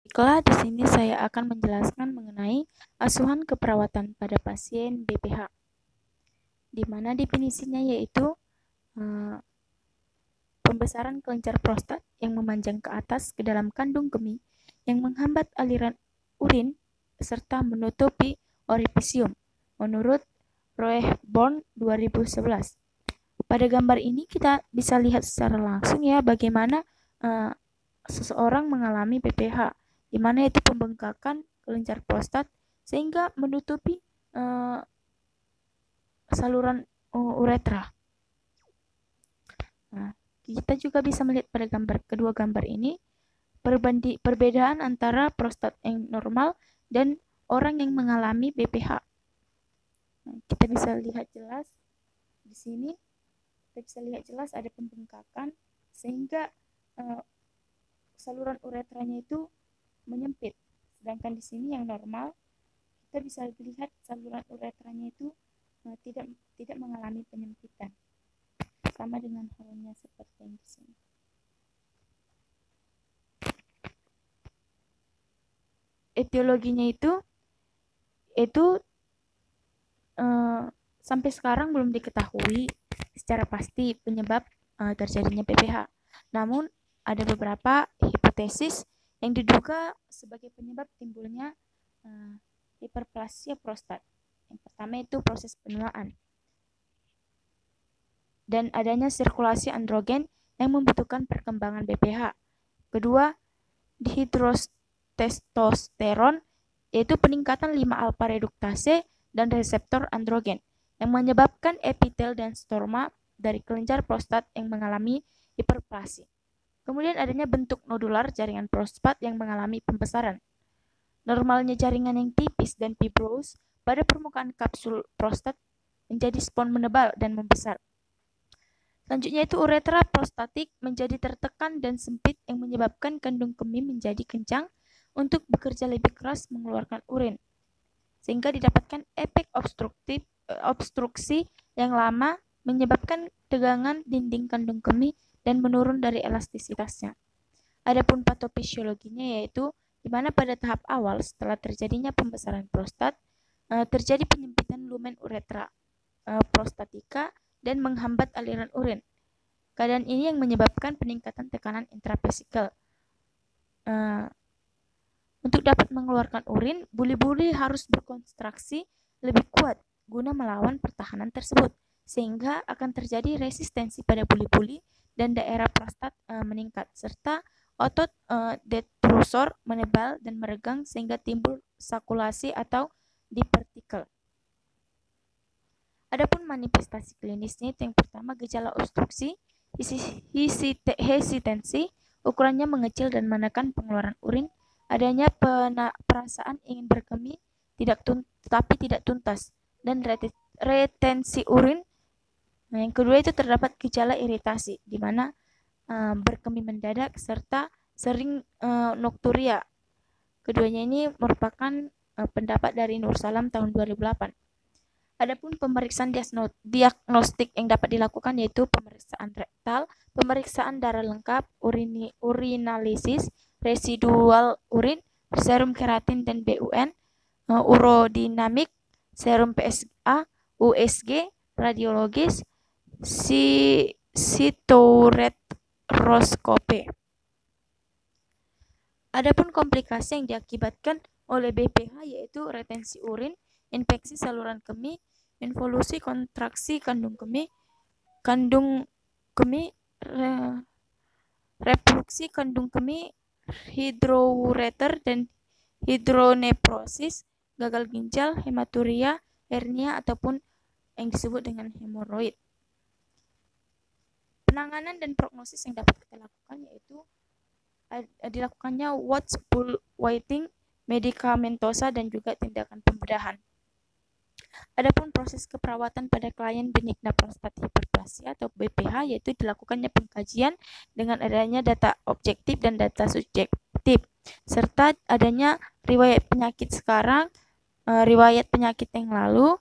Baiklah, di sini saya akan menjelaskan mengenai asuhan keperawatan pada pasien BPH, di mana definisinya yaitu eh, pembesaran kelenjar prostat yang memanjang ke atas ke dalam kandung kemih yang menghambat aliran urin serta menutupi orifisium, menurut Roehborn 2011. Pada gambar ini kita bisa lihat secara langsung ya bagaimana uh, seseorang mengalami BPH, di mana itu pembengkakan kelenjar prostat sehingga menutupi uh, saluran uretra. Nah, kita juga bisa melihat pada kedua gambar ini perbedaan antara prostat yang normal dan orang yang mengalami BPH. Nah, kita bisa lihat jelas di sini, kita bisa lihat jelas ada pembengkakan sehingga uh, saluran uretranya itu menyempit. Sedangkan di sini yang normal, kita bisa lihat saluran uretranya itu tidak mengalami penyempitan. Sama dengan halnya seperti yang di sini. Etiologinya itu sampai sekarang belum diketahui secara pasti penyebab terjadinya BPH. Namun ada beberapa hipotesis yang diduga sebagai penyebab timbulnya hiperplasia prostat. Yang pertama itu proses penuaan dan adanya sirkulasi androgen yang membutuhkan perkembangan BPH. Kedua, dihidrotestosteron, yaitu peningkatan 5-alfa reduktase dan reseptor androgen yang menyebabkan epitel dan storma dari kelenjar prostat yang mengalami hiperplasi. Kemudian adanya bentuk nodular jaringan prostat yang mengalami pembesaran. Normalnya jaringan yang tipis dan fibros pada permukaan kapsul prostat menjadi spon menebal dan membesar. Selanjutnya itu uretra prostatik menjadi tertekan dan sempit yang menyebabkan kandung kemih menjadi kencang untuk bekerja lebih keras mengeluarkan urin. Sehingga didapatkan efek obstruksi yang lama menyebabkan tegangan dinding kandung kemih dan menurun dari elastisitasnya. Adapun patofisiologinya yaitu di mana pada tahap awal setelah terjadinya pembesaran prostat terjadi penyempitan lumen uretra prostatika dan menghambat aliran urin. Keadaan ini yang menyebabkan peningkatan tekanan intravesikel. Untuk dapat mengeluarkan urin, buli-buli harus berkontraksi lebih kuat guna melawan pertahanan tersebut, sehingga akan terjadi resistensi pada buli-buli dan daerah prostat meningkat, serta otot detrusor menebal dan meregang sehingga timbul sakulasi atau divertikel. Adapun manifestasi klinisnya itu yang pertama gejala obstruksi, hesitansi, ukurannya mengecil dan menekan pengeluaran urin, adanya perasaan ingin berkemih tetapi tidak tuntas, dan retensi urin. Nah, yang kedua itu terdapat gejala iritasi, di mana berkemih mendadak serta sering nokturia. Keduanya ini merupakan pendapat dari Nur Salam tahun 2008. Adapun pemeriksaan diagnostik yang dapat dilakukan yaitu pemeriksaan rektal, pemeriksaan darah lengkap, urinalisis, residual urin, serum keratin dan BUN, urodinamik, serum PSA, USG, radiologis, sitoretroskopi. Adapun komplikasi yang diakibatkan oleh BPH yaitu retensi urin, infeksi saluran kemih, involusi kontraksi kandung kemih, refluksi kandung kemih, hidroureter dan hidronephrosis, gagal ginjal, hematuria, hernia ataupun yang disebut dengan hemoroid. Penanganan dan prognosis yang dapat kita lakukan yaitu dilakukannya watchful waiting, medikamentosa dan juga tindakan pembedahan. Adapun proses keperawatan pada klien benigna prostat hiperplasia atau BPH yaitu dilakukannya pengkajian dengan adanya data objektif dan data subjektif serta adanya riwayat penyakit sekarang, riwayat penyakit yang lalu,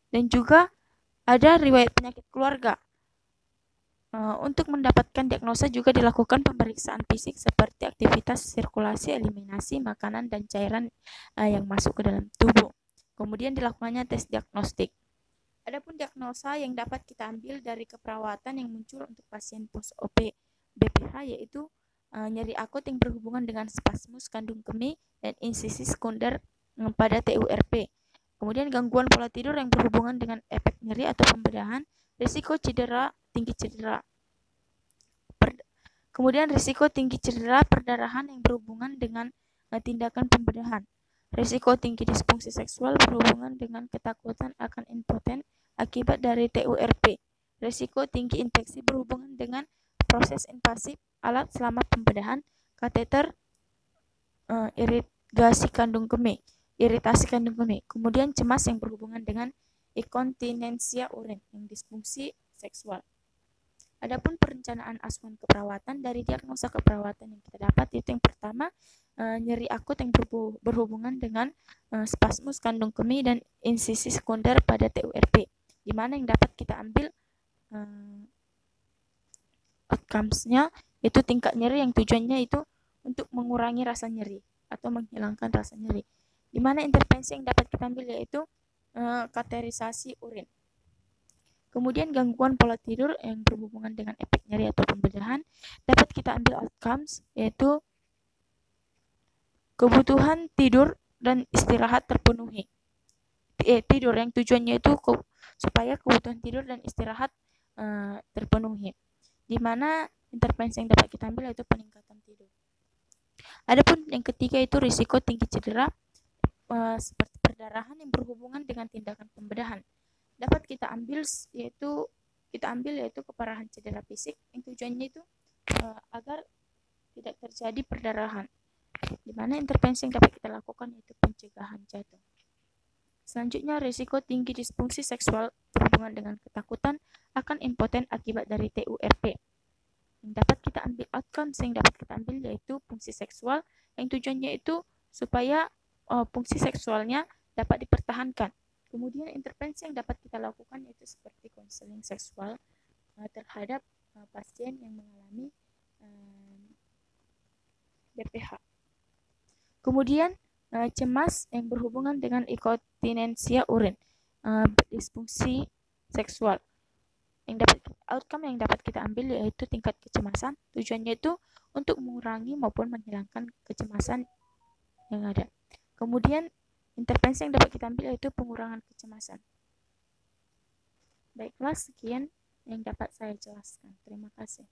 dan juga ada riwayat penyakit keluarga. Untuk mendapatkan diagnosa juga dilakukan pemeriksaan fisik seperti aktivitas sirkulasi, eliminasi makanan dan cairan yang masuk ke dalam tubuh. Kemudian dilakukannya tes diagnostik. Adapun diagnosa yang dapat kita ambil dari keperawatan yang muncul untuk pasien post-OP BPH yaitu nyeri akut yang berhubungan dengan spasmus kandung kemih dan insisi sekunder pada TURP. Kemudian gangguan pola tidur yang berhubungan dengan efek nyeri atau pembedahan, risiko cedera, tinggi cedera. Kemudian risiko tinggi cedera perdarahan yang berhubungan dengan tindakan pembedahan. Risiko tinggi disfungsi seksual berhubungan dengan ketakutan akan impoten akibat dari TURP. Risiko tinggi infeksi berhubungan dengan proses invasif alat selama pembedahan, kateter, iritasi kandung kemih. Kemudian cemas yang berhubungan dengan inkontinensia urin yang disfungsi seksual. Adapun perencanaan asuhan keperawatan dari diagnosa keperawatan yang kita dapat itu yang pertama nyeri akut yang berhubungan dengan spasmus kandung kemih dan insisi sekunder pada TURP, di mana yang dapat kita ambil outcomes-nya itu tingkat nyeri yang tujuannya itu untuk mengurangi rasa nyeri atau menghilangkan rasa nyeri, di mana intervensi yang dapat kita ambil yaitu kateterisasi urin. Kemudian gangguan pola tidur yang berhubungan dengan efek nyeri atau pembedahan dapat kita ambil outcomes yaitu kebutuhan tidur dan istirahat terpenuhi. Tidur yang tujuannya itu supaya kebutuhan tidur dan istirahat terpenuhi. Di mana intervensi yang dapat kita ambil yaitu peningkatan tidur. Adapun yang ketiga itu risiko tinggi cedera seperti perdarahan yang berhubungan dengan tindakan pembedahan. Dapat kita ambil yaitu keparahan cedera fisik yang tujuannya itu agar tidak terjadi perdarahan, di mana intervensi yang dapat kita lakukan yaitu pencegahan jatuh. Selanjutnya risiko tinggi disfungsi seksual berhubungan dengan ketakutan akan impoten akibat dari TURP. Yang dapat kita ambil outcomes yang dapat kita ambil yaitu fungsi seksual yang tujuannya itu supaya fungsi seksualnya dapat dipertahankan. Kemudian intervensi yang dapat kita lakukan yaitu seperti konseling seksual terhadap pasien yang mengalami BPH. Kemudian cemas yang berhubungan dengan inkontinensia urin, disfungsi seksual. Outcome yang dapat kita ambil yaitu tingkat kecemasan. Tujuannya itu untuk mengurangi maupun menghilangkan kecemasan yang ada. Kemudian intervensi yang dapat kita ambil yaitu pengurangan kecemasan. Baiklah, sekian yang dapat saya jelaskan. Terima kasih.